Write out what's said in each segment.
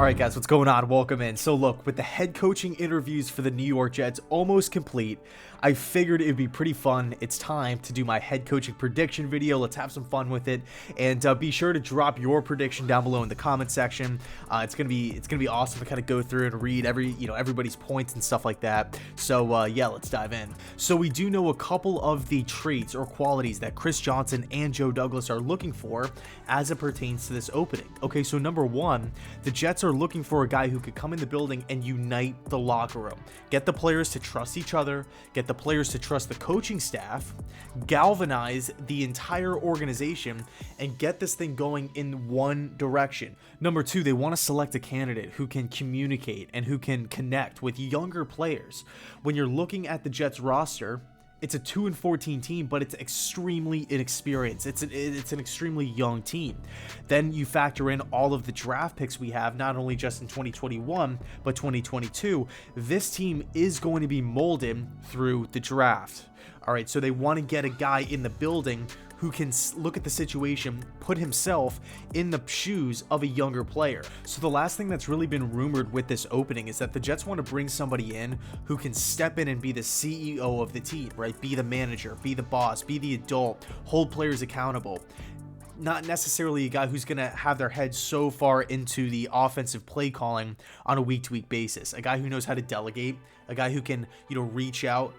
All right, guys, what's going on? Welcome in. So look, with the head coaching interviews for the New York Jets almost complete, I figured it'd be pretty fun. It's time to do my head coaching prediction video. Let's have some fun with it, and be sure to drop your prediction down below in the comment section. It's gonna be awesome to kind of go through and read everybody's points and stuff like that. So yeah, let's dive in. So we do know a couple of the traits or qualities that Chris Johnson and Joe Douglas are looking for as it pertains to this opening. Okay, so number one, the Jets are looking for a guy who could come in the building and unite the locker room, get the players to trust each other, get the players to trust the coaching staff, galvanize the entire organization, and get this thing going in one direction. Number two, they want to select a candidate who can communicate and who can connect with younger players. When you're looking at the Jets roster, it's a 2-14 team, but it's extremely inexperienced. It's an extremely young team. Then you factor in all of the draft picks we have, not only just in 2021, but 2022. This team is going to be molded through the draft. All right, so they want to get a guy in the building who can look at the situation, put himself in the shoes of a younger player. So the last thing that's really been rumored with this opening is that the Jets want to bring somebody in who can step in and be the CEO of the team, right? Be the manager, be the boss, be the adult, hold players accountable. Not necessarily a guy who's going to have their head so far into the offensive play calling on a week-to-week basis. A guy who knows how to delegate, a guy who can, reach out,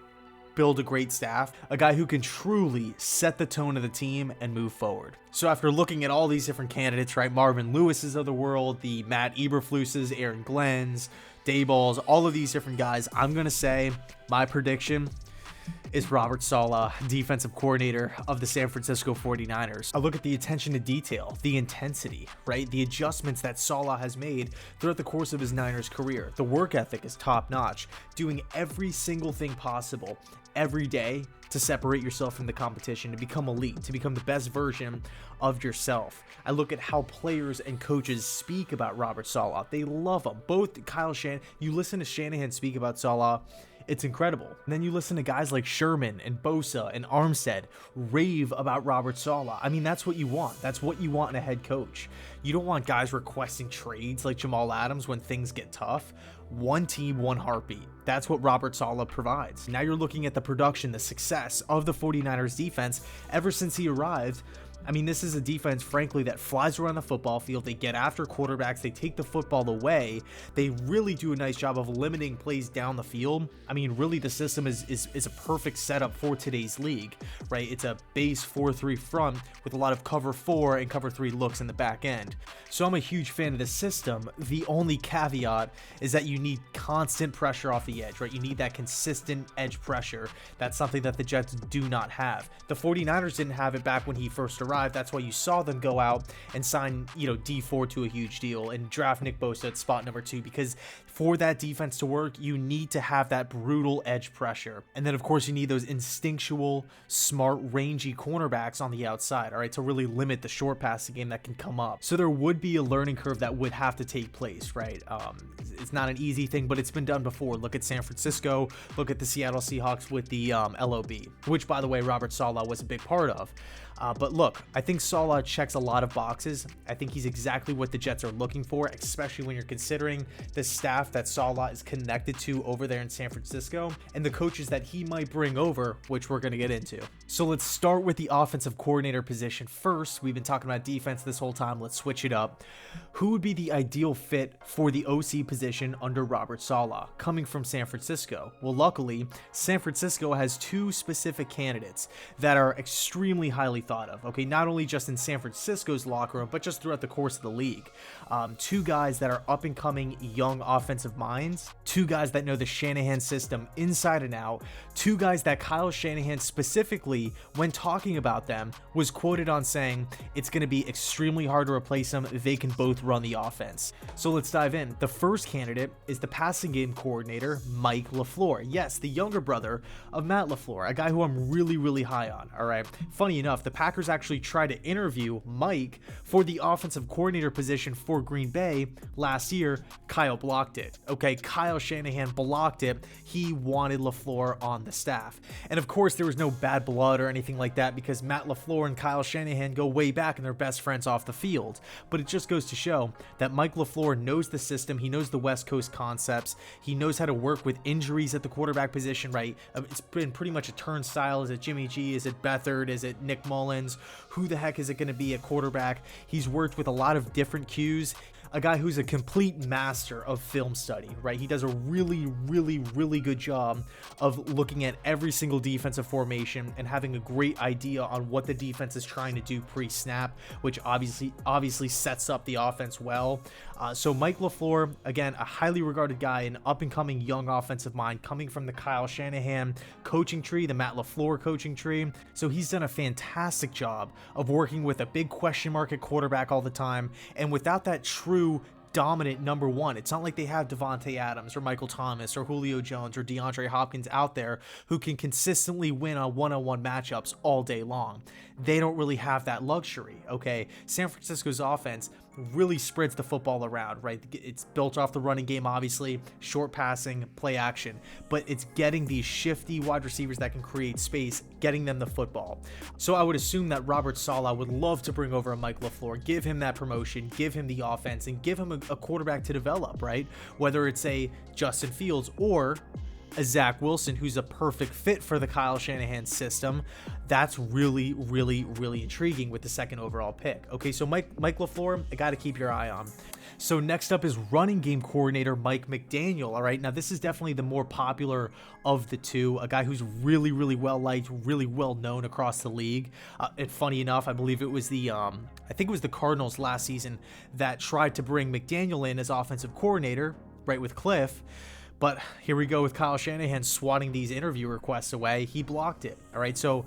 build a great staff, a guy who can truly set the tone of the team and move forward. So after looking at all these different candidates, right, Marvin Lewis's of the world, the Matt Eberflus's, Aaron Glenn's, Dayball's, all of these different guys, I'm going to say my prediction is Robert Saleh, defensive coordinator of the San Francisco 49ers. I look at the attention to detail, the intensity, right? The adjustments that Saleh has made throughout the course of his Niners career. The work ethic is top notch, doing every single thing possible every day to separate yourself from the competition, to become elite, to become the best version of yourself. I look at how players and coaches speak about Robert Saleh. They love him. Both Kyle Shanahan, you listen to Shanahan speak about Saleh, it's incredible. And then you listen to guys like Sherman and Bosa and Armstead rave about Robert Saleh. I mean, that's what you want. That's what you want in a head coach. You don't want guys requesting trades like Jamal Adams when things get tough. One team, one heartbeat. That's what Robert Saleh provides. Now you're looking at the production, the success of the 49ers defense ever since he arrived. I mean, this is a defense, frankly, that flies around the football field. They get after quarterbacks. They take the football away. They really do a nice job of limiting plays down the field. I mean, really, the system is a perfect setup for today's league, right? It's a base 4-3 front with a lot of cover 4 and cover 3 looks in the back end. So I'm a huge fan of the system. The only caveat is that you need constant pressure off the edge, right? You need that consistent edge pressure. That's something that the Jets do not have. The 49ers didn't have it back when he first arrived. That's why you saw them go out and sign, D4 to a huge deal and draft Nick Bosa at spot number 2, because for that defense to work, you need to have that brutal edge pressure. And then, of course, you need those instinctual, smart, rangy cornerbacks on the outside, all right, to really limit the short passing game that can come up. So there would be a learning curve that would have to take place, right? It's not an easy thing, but it's been done before. Look at San Francisco. Look at the Seattle Seahawks with the LOB, which, by the way, Robert Saleh was a big part of. But look, I think Saleh checks a lot of boxes. I think he's exactly what the Jets are looking for, especially when you're considering the staff that Saleh is connected to over there in San Francisco and the coaches that he might bring over, which we're going to get into. So let's start with the offensive coordinator position first. We've been talking about defense this whole time. Let's switch it up. Who would be the ideal fit for the OC position under Robert Saleh, coming from San Francisco? Well, luckily, San Francisco has two specific candidates that are extremely highly thought of. Okay, not only just in San Francisco's locker room, but just throughout the course of the league. Two guys that are up and coming young offensive minds, two guys that know the Shanahan system inside and out, two guys that Kyle Shanahan specifically, when talking about them, was quoted on saying it's going to be extremely hard to replace them. They can both run the offense. So let's dive in. The first candidate is the passing game coordinator, Mike LaFleur. Yes, the younger brother of Matt LaFleur, a guy who I'm really, really high on. All right. Funny enough, the Packers actually tried to interview Mike for the offensive coordinator position for Green Bay last year. Kyle blocked it. it. Okay, Kyle Shanahan blocked it. He wanted LaFleur on the staff. And of course, there was no bad blood or anything like that because Matt LaFleur and Kyle Shanahan go way back and they're best friends off the field. But it just goes to show that Mike LaFleur knows the system. He knows the West Coast concepts. He knows how to work with injuries at the quarterback position, right? It's been pretty much a turnstile. Is it Jimmy G? Is it Beathard? Is it Nick Mullins? Who the heck is it going to be at quarterback? He's worked with a lot of different cues. A guy who's a complete master of film study, right? He does a really good job of looking at every single defensive formation and having a great idea on what the defense is trying to do pre-snap, which obviously sets up the offense well. So Mike LaFleur, again, a highly regarded guy, an up-and-coming young offensive mind coming from the Kyle Shanahan coaching tree, the Matt LaFleur coaching tree. So he's done a fantastic job of working with a big question mark at quarterback all the time, and without that true dominant number one. It's not like they have Devontae Adams or Michael Thomas or Julio Jones or DeAndre Hopkins out there who can consistently win on one-on-one matchups all day long. They don't really have that luxury, okay? San Francisco's offense really spreads the football around, right? It's built off the running game, obviously, short passing, play action, but it's getting these shifty wide receivers that can create space, getting them the football. So I would assume that Robert Saleh would love to bring over a Mike LaFleur, give him that promotion, give him the offense, and give him a quarterback to develop, right? Whether it's a Justin Fields or a Zach Wilson, who's a perfect fit for the Kyle Shanahan system. That's really intriguing with the second overall pick. Okay, so Mike LaFleur, I got to keep your eye on. So next up is running game coordinator Mike McDaniel. All right, now this is definitely the more popular of the two, a guy who's really well liked, really well known across the league. And funny enough, I believe it was the Cardinals last season that tried to bring McDaniel in as offensive coordinator, right, with Cliff. But here we go with Kyle Shanahan swatting these interview requests away. He blocked it. All right, so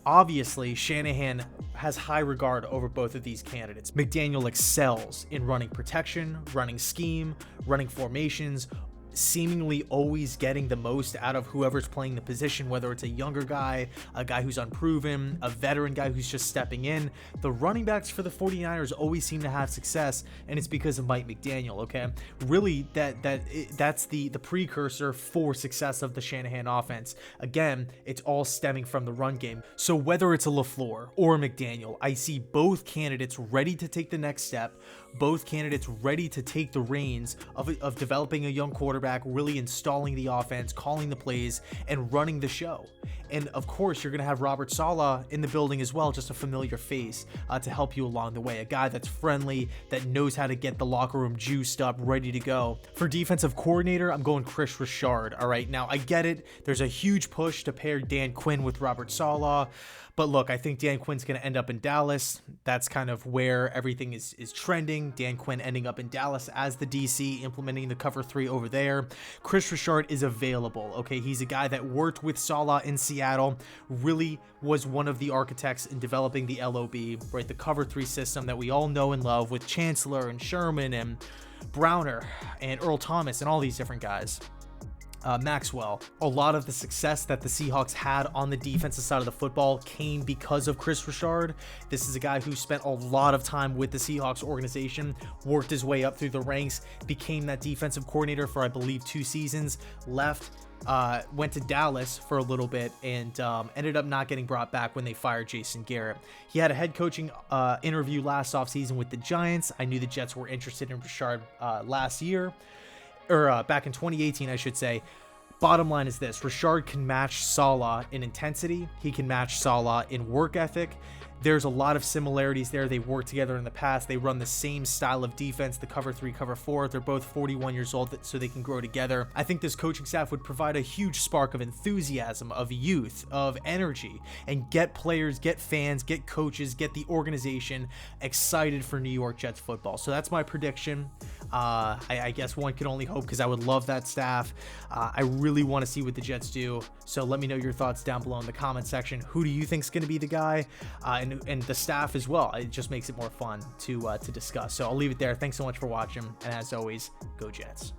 obviously Shanahan has high regard over both of these candidates. McDaniel excels in running protection, running scheme, running formations, seemingly always getting the most out of whoever's playing the position, whether it's a younger guy, a guy who's unproven, a veteran guy who's just stepping in. The running backs for the 49ers always seem to have success, and it's because of Mike McDaniel, okay? Really, that's the precursor for success of the Shanahan offense. Again, it's all stemming from the run game. So whether it's a LaFleur or a McDaniel, I see both candidates ready to take the next step, both candidates ready to take the reins of developing a young quarterback, really installing the offense, calling the plays, and running the show. And of course, you're going to have Robert Saleh in the building as well, just a familiar face to help you along the way. A guy that's friendly, that knows how to get the locker room juiced up, ready to go. For defensive coordinator, I'm going Chris Richard. All right, now I get it. There's a huge push to pair Dan Quinn with Robert Saleh. But look, I think Dan Quinn's going to end up in Dallas. That's kind of where everything is trending. Dan Quinn ending up in Dallas as the DC, implementing the cover 3 over there. Chris Richard is available. Okay, he's a guy that worked with Saleh in Seattle, really was one of the architects in developing the LOB, right? The cover 3 system that we all know and love with Chancellor and Sherman and Browner and Earl Thomas and all these different guys. Maxwell. A lot of the success that the Seahawks had on the defensive side of the football came because of Chris Richard. This is a guy who spent a lot of time with the Seahawks organization, worked his way up through the ranks, became that defensive coordinator for, I believe, 2 seasons, left, went to Dallas for a little bit, and ended up not getting brought back when they fired Jason Garrett. He had a head coaching interview last offseason with the Giants. I knew the Jets were interested in Richard last year. Or back in 2018, I should say. Bottom line is this: Richard can match Saleh in intensity. He can match Saleh in work ethic. There's a lot of similarities there. They've worked together in the past. They run the same style of defense, the cover 3, cover 4. They're both 41 years old, so they can grow together. I think this coaching staff would provide a huge spark of enthusiasm, of youth, of energy, and get players, get fans, get coaches, get the organization excited for New York Jets football. So that's my prediction. I guess one can only hope, because I would love that staff. I really want to see what the Jets do. So let me know your thoughts down below in the comment section. Who do you think is going to be the guy? And the staff as well. It just makes it more fun to discuss. So I'll leave it there. Thanks so much for watching, and as always, go Jets.